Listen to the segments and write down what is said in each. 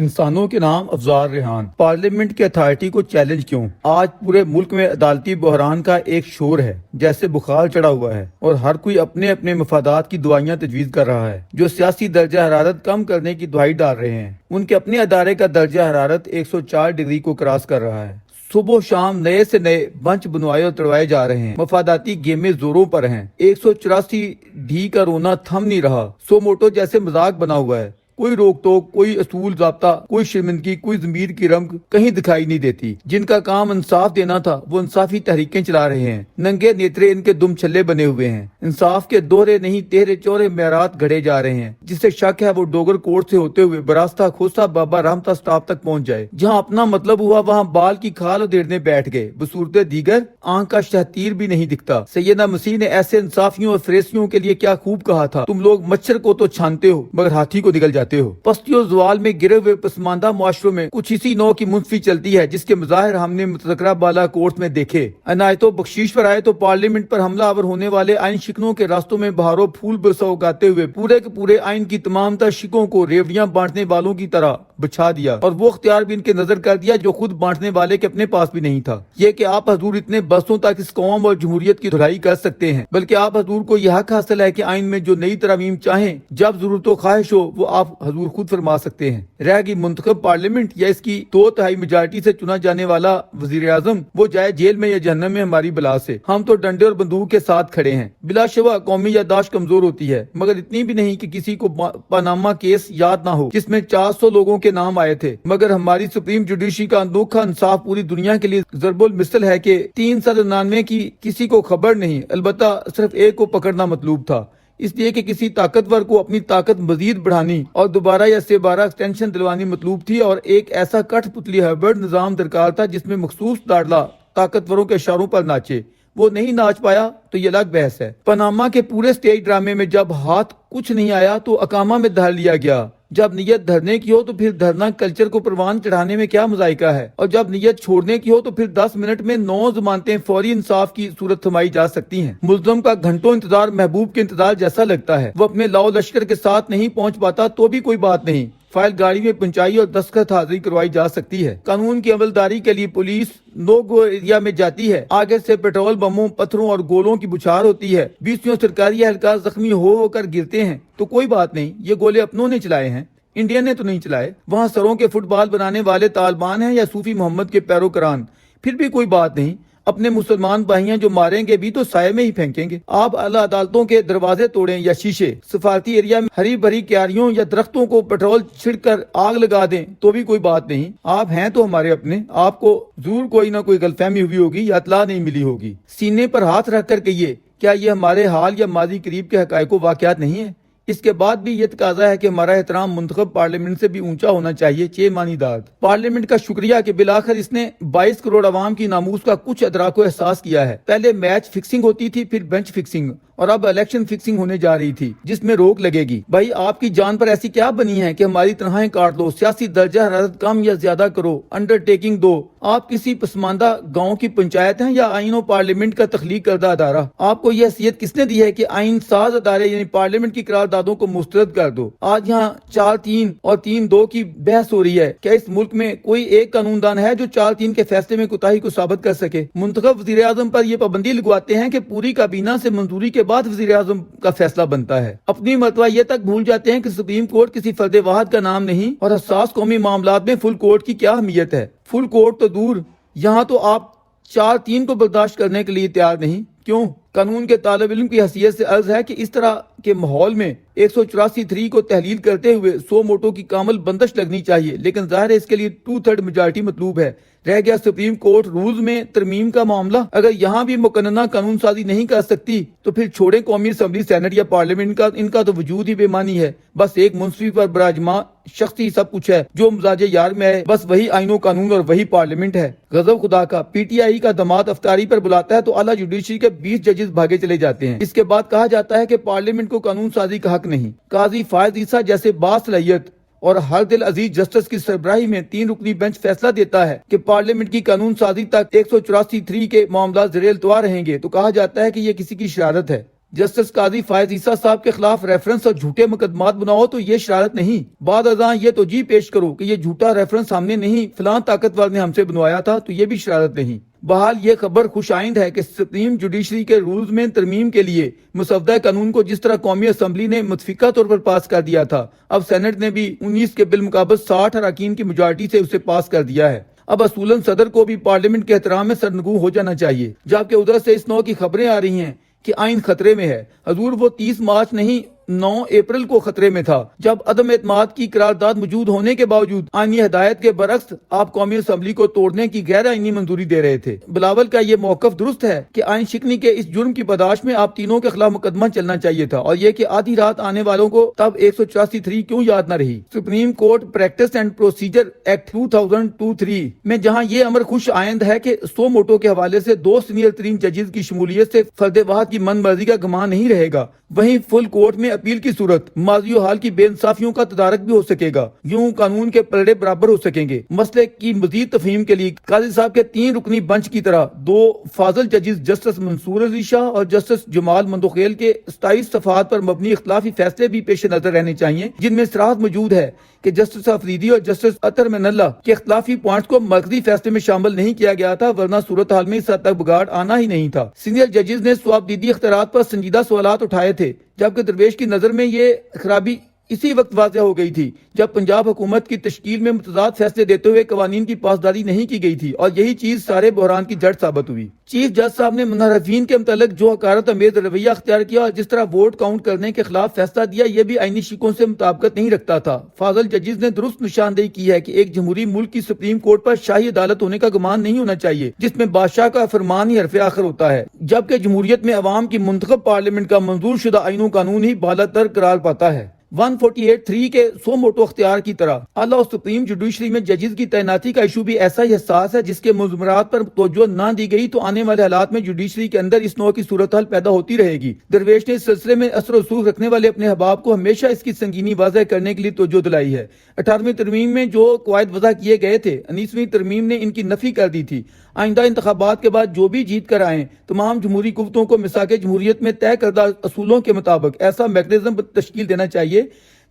انسانوں کے نام افزار ریحان، پارلیمنٹ کی اتھارٹی کو چیلنج کیوں؟ آج پورے ملک میں عدالتی بحران کا ایک شور ہے، جیسے بخار چڑھا ہوا ہے اور ہر کوئی اپنے اپنے مفادات کی دعائیاں تجویز کر رہا ہے۔ جو سیاسی درجہ حرارت کم کرنے کی دعائی ڈال رہے ہیں، ان کے اپنے ادارے کا درجہ حرارت 104 ڈگری کو کراس کر رہا ہے۔ صبح و شام نئے سے نئے بنچ بنوائے اور تڑوائے جا رہے ہیں، مفاداتی گیمیں زوروں پر ہیں۔ 184 ڈی کا رونا تھم نہیں رہا، سو موٹو جیسے مذاق بنا ہوا ہے۔ کوئی روک ٹوک، کوئی اصول ضابطہ، کوئی شرمندگی، کوئی ضمیر کی رمق کہیں دکھائی نہیں دیتی۔ جن کا کام انصاف دینا تھا وہ انصافی تحریکیں چلا رہے ہیں، ننگے نیترے ان کے دم چھلے بنے ہوئے ہیں۔ انصاف کے دوہرے نہیں تیرے چورے معیارات گھڑے جا رہے ہیں۔ جسے شک ہے وہ ڈوگر کوٹ سے ہوتے ہوئے براستہ کھوسا بابا رحمتہ سٹاپ تک پہنچ جائے۔ جہاں اپنا مطلب ہوا وہاں بال کی کھال ادھیڑنے بیٹھ گئے، بصورت دیگر آنکھ کا شہتیر بھی نہیں دکھتا۔ سیدنا مسیح نے ایسے انصافیوں اور فریسیوں کے لیے کیا خوب کہا تھا، تم لوگ مچھر کو تو چھانتے ہو مگر ہاتھی کو نگل جاتے ہو۔ پستی و زوال میں گرے ہوئے پسماندہ معاشروں میں کچھ اسی نوع کی منفی چلتی ہے، جس کے مظاہر ہم نے متذکرہ بالا کورٹ میں دیکھے۔ عنایت و بخشش پر آئے تو پارلیمنٹ پر حملہ آور ہونے والے آئین شکنوں کے راستوں میں بہاروں پھول برسا اگاتے ہوئے پورے کے پورے آئین کی تمام تر شکوں کو ریوڑیاں بانٹنے والوں کی طرح بچھا دیا، اور وہ اختیار بھی ان کے نظر کر دیا جو خود بانٹنے والے کے اپنے پاس بھی نہیں تھا۔ یہ کہ آپ حضور اتنے برسوں تک اس قوم اور جمہوریت کی دھلائی کر سکتے ہیں، بلکہ آپ حضور کو یہ حق حاصل ہے کہ آئین میں جو نئی ترامیم چاہیں جب ضرورت و خواہش ہو وہ آپ حضور خود فرما سکتے ہیں۔ رہ گئی منتخب پارلیمنٹ یا اس کی 2/3 میجارٹی سے چنا جانے والا وزیر اعظم، وہ جائے جیل میں یا جہنم میں ہماری بلا سے۔ ہم تو ڈنڈے اور بندوق کے ساتھ کھڑے ہیں۔ بلا شبہ قومی یادداشت کمزور ہوتی ہے، مگر اتنی بھی نہیں کہ کسی کو پاناما کیس یاد نہ ہو جس میں 400 لوگوں کے نام آئے تھے۔ مگر ہماری سپریم جوڈیشری کا انوکھا انصاف پوری دنیا کے لیے ضرب المثل ہے کہ 399 کی کسی کو خبر نہیں، البتہ صرف ایک کو پکڑنا مطلوب تھا، اس لیے کہ کسی طاقتور کو اپنی طاقت مزید بڑھانی اور دوبارہ یا سے بارہ ایکسٹینشن دلوانی مطلوب تھی، اور ایک ایسا کٹھ پتلی ہائبرڈ نظام درکار تھا جس میں مخصوص لاڈلا طاقتوروں کے اشاروں پر ناچے۔ وہ نہیں ناچ پایا تو یہ الگ بحث ہے۔ پاناما کے پورے سٹیج ڈرامے میں جب ہاتھ کچھ نہیں آیا تو اقامہ میں دھر لیا گیا۔ جب نیت دھرنے کی ہو تو پھر دھرنا کلچر کو پروان چڑھانے میں کیا مذائقہ ہے، اور جب نیت چھوڑنے کی ہو تو پھر 10 منٹ میں 9 ضمانتیں فوری انصاف کی صورت سمائی جا سکتی ہیں۔ ملزم کا گھنٹوں انتظار محبوب کے انتظار جیسا لگتا ہے۔ وہ اپنے لاؤ لشکر کے ساتھ نہیں پہنچ پاتا تو بھی کوئی بات نہیں، فائل گاڑی میں پہنچائی اور دستخط حاضری کروائی جا سکتی ہے۔ قانون کی عملداری کے لیے پولیس نو گو ایریا میں جاتی ہے، آگے سے پیٹرول بموں، پتھروں اور گولوں کی بچھار ہوتی ہے، 20 سرکاری اہلکار زخمی ہو کر گرتے ہیں تو کوئی بات نہیں، یہ گولے اپنوں نے چلائے ہیں، انڈیا نے تو نہیں چلائے۔ وہاں سروں کے فٹ بال بنانے والے طالبان ہیں یا صوفی محمد کے پیروکاران، پھر بھی کوئی بات نہیں، اپنے مسلمان بھائیاں جو ماریں گے بھی تو سائے میں ہی پھینکیں گے۔ آپ اعلیٰ عدالتوں کے دروازے توڑیں یا شیشے، سفارتی ایریا میں ہری بھری کیاریوں یا درختوں کو پیٹرول چھڑک کر آگ لگا دیں تو بھی کوئی بات نہیں، آپ ہیں تو ہمارے اپنے۔ آپ کو ضرور کوئی نہ کوئی غلط فہمی ہوئی ہوگی یا اطلاع نہیں ملی ہوگی۔ سینے پر ہاتھ رکھ کر کہیے، کیا یہ ہمارے حال یا ماضی قریب کے حقائق و واقعات نہیں ہیں؟ اس کے بعد بھی یہ تقاضا ہے کہ ہمارا احترام منتخب پارلیمنٹ سے بھی اونچا ہونا چاہیے۔ چھ مانی داد پارلیمنٹ کا شکریہ کہ بالآخر اس نے 22 کروڑ عوام کی ناموس کا کچھ ادراک و احساس کیا ہے۔ پہلے میچ فکسنگ ہوتی تھی، پھر بینچ فکسنگ، اور اب الیکشن فکسنگ ہونے جا رہی تھی جس میں روک لگے گی۔ بھائی آپ کی جان پر ایسی کیا بنی ہے کہ ہماری تنہائیں کاٹ لو، سیاسی درجہ حرارت کم یا زیادہ کرو، انڈر ٹیکنگ دو۔ آپ کسی پسماندہ گاؤں کی پنچایت ہیں یا آئین و پارلیمنٹ کا تخلیق کردہ ادارہ؟ آپ کو یہ حیثیت کس نے دی ہے کہ آئین ساز ادارے یعنی پارلیمنٹ کی قراردادوں کو مسترد کر دو؟ آج یہاں 4-3 اور 3-2 کی بحث ہو رہی ہے۔ کیا اس ملک میں کوئی ایک قانون دان ہے جو 4-3 کے فیصلے میں کوتاہی کو ثابت کر سکے؟ منتخب وزیر اعظم پر یہ پابندی لگواتے ہیں کہ پوری کابینہ سے منظوری کے بعد وزیر اعظم کا فیصلہ بنتا ہے۔ اپنی مرتبہ یہ تک بھول جاتے ہیں کہ سپریم کورٹ کسی فرد واحد کا نام نہیں، اور حساس قومی معاملات میں فل کورٹ کی کیا اہمیت ہے۔ فل کورٹ تو دور، یہاں تو آپ 4-3 کو برداشت کرنے کے لیے تیار نہیں۔ کیوں؟ قانون کے طالب علم کی حیثیت سے عرض ہے کہ اس طرح کے ماحول میں 184 کو تحلیل کرتے ہوئے 100 ووٹوں کی کامل بندش لگنی چاہیے، لیکن ظاہر ہے اس کے لیے 2/3 میجارٹی مطلوب ہے۔ رہ گیا سپریم کورٹ رولز میں ترمیم کا معاملہ۔ اگر یہاں بھی مقننہ قانون سازی نہیں کر سکتی تو پھر چھوڑیں قومی اسمبلی، سینٹ یا پارلیمنٹ کا، ان کا تو وجود ہی بے معنی ہے۔ بس ایک منصفی پر براجمان شخصی سب کچھ ہے، جو مزاج یار میں ہے، بس وہی آئین و قانون اور وہی پارلیمنٹ ہے۔ غضب خدا کا، پی ٹی آئی کا دماد افطاری پر بلاتا ہے تو اعلیٰ جوڈیشری کے 20 ججز بھاگے چلے جاتے ہیں۔ اس کے بعد کہا جاتا ہے کہ پارلیمنٹ کو قانون سازی کا حق نہیں۔ قاضی فائز عیسیٰ جیسے باصلاحیت اور ہر دل عزیز جسٹس کی سربراہی میں 3 رکنی بینچ فیصلہ دیتا ہے کہ پارلیمنٹ کی قانون سازی تک 184 کے معاملات زیر التوا رہیں گے تو کہا جاتا ہے کہ یہ کسی کی شرارت ہے۔ جسٹس قاضی فائز عیسیٰ صاحب کے خلاف ریفرنس اور جھوٹے مقدمات بناؤ تو یہ شرارت نہیں، بعد ازاں یہ توجیہ پیش کرو کہ یہ جھوٹا ریفرنس ہم نے نہیں فلاں طاقتور نے ہم سے بنوایا تھا تو یہ بھی شرارت نہیں۔ بہرحال یہ خبر خوش آئند ہے کہ سپریم جوڈیشری کے رولز میں ترمیم کے لیے مسودہ قانون کو جس طرح قومی اسمبلی نے متفقہ طور پر پاس کر دیا تھا، اب سینٹ نے بھی 19 کے بالمقابل 60 اراکین کی میجارٹی سے اسے پاس کر دیا ہے۔ اب اصولاً صدر کو بھی پارلیمنٹ کے احترام میں سرنگوں ہو جانا چاہیے، جبکہ ادھر سے اس نوع کی خبریں آ رہی ہیں کہ آئین خطرے میں ہے۔ حضور وہ 30 مارچ نہیں 9 اپریل کو خطرے میں تھا، جب عدم اعتماد کی قرارداد موجود ہونے کے باوجود آئینی ہدایت کے برعکس آپ قومی اسمبلی کو توڑنے کی غیر آئینی منظوری دے رہے تھے۔ بلاول کا یہ موقف درست ہے کہ آئین شکنی کے اس جرم کی پاداش میں آپ تینوں کے خلاف مقدمہ چلنا چاہیے تھا، اور یہ کہ آدھی رات آنے والوں کو تب 184(3) کیوں یاد نہ رہی۔ Supreme court practice and procedure act 2002-3 میں جہاں یہ امر خوش آئند ہے کہ سو موٹو کے حوالے سے 2 سینئر ترین ججز کی شمولیت سے فرد واحد کی من مرضی کا گمان نہیں رہے گا، وہیں فل کورٹ میں اپیل کی صورت ماضی و حال کی بے انصافیوں کا تدارک بھی ہو سکے گا، یوں قانون کے پلڑے برابر ہو سکیں گے۔ مسئلے کی مزید تفہیم کے لیے قاضی صاحب کے 3 رکنی بنچ کی طرح 2 فاضل ججز جسٹس منصور علی شاہ اور جسٹس جمال مندوخیل کے 27 صفحات پر مبنی اختلافی فیصلے بھی پیش نظر رہنے چاہیے، جن میں صراحت موجود ہے کہ جسٹس افریدی اور جسٹس اطہر من اللہ کے اختلافی پوائنٹس کو مرکزی فیصلے میں شامل نہیں کیا گیا تھا، ورنہ صورتحال میں اس حد تک بگاڑ آنا ہی نہیں تھا۔ سینئر ججز نے صوابدیدی اختیارات پر سنجیدہ سوالات اٹھائے تھے، جبکہ درویش کی نظر میں یہ خرابی اسی وقت واضح ہو گئی تھی جب پنجاب حکومت کی تشکیل میں متضاد فیصلے دیتے ہوئے قوانین کی پاسداری نہیں کی گئی تھی، اور یہی چیز سارے بحران کی جڑ ثابت ہوئی۔ چیف جج صاحب نے منحرفین کے متعلق جو حقارت امیز رویہ اختیار کیا اور جس طرح ووٹ کاؤنٹ کرنے کے خلاف فیصلہ دیا، یہ بھی آئینی شکوں سے مطابقت نہیں رکھتا تھا۔ فاضل ججز نے درست نشاندہی کی ہے کہ ایک جمہوری ملک کی سپریم کورٹ پر شاہی عدالت ہونے کا گمان نہیں ہونا چاہیے جس میں بادشاہ کا فرمان ہی حرف آخر ہوتا ہے، جبکہ جمہوریت میں عوام کی منتخب پارلیمنٹ کا منظور شدہ آئین و قانون ہی بالاتر قرار پاتا ہے۔ 148(3) کے سو موٹو اختیار کی طرح اعلیٰ اور سپریم جوڈیشری میں ججز کی تعیناتی کا ایشو بھی ایسا ہی حساس ہے، جس کے مضمرات پر توجہ نہ دی گئی تو آنے والے حالات میں جوڈیشری کے اندر اس نوع کی صورتحال پیدا ہوتی رہے گی۔ درویش نے اس سلسلے میں اثر و رسوخ رکھنے والے اپنے احباب کو ہمیشہ اس کی سنگینی واضح کرنے کے لیے توجہ دلائی ہے۔ 18ویں ترمیم میں جو قواعد وضع کیے گئے تھے، 19ویں ترمیم نے ان کی نفی کر دی تھی۔ آئندہ انتخابات کے بعد جو بھی جیت کر آئیں، تمام جمہوری قوتوں کو میثاق جمہوریت میں طے کردہ اصولوں کے مطابق ایسا میکنزم تشکیل دینا چاہیے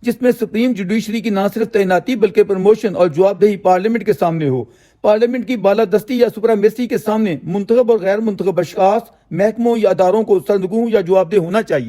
جس میں سپریم جوڈیشری کی نہ صرف تعیناتی بلکہ پروموشن اور جواب دہی پارلیمنٹ کے سامنے ہو۔ پارلیمنٹ کی بالادستی یا سپرامیسی کے سامنے منتخب اور غیر منتخب اشخاص، محکموں یا اداروں کو سرنگوں یا جواب دہ ہونا چاہیے۔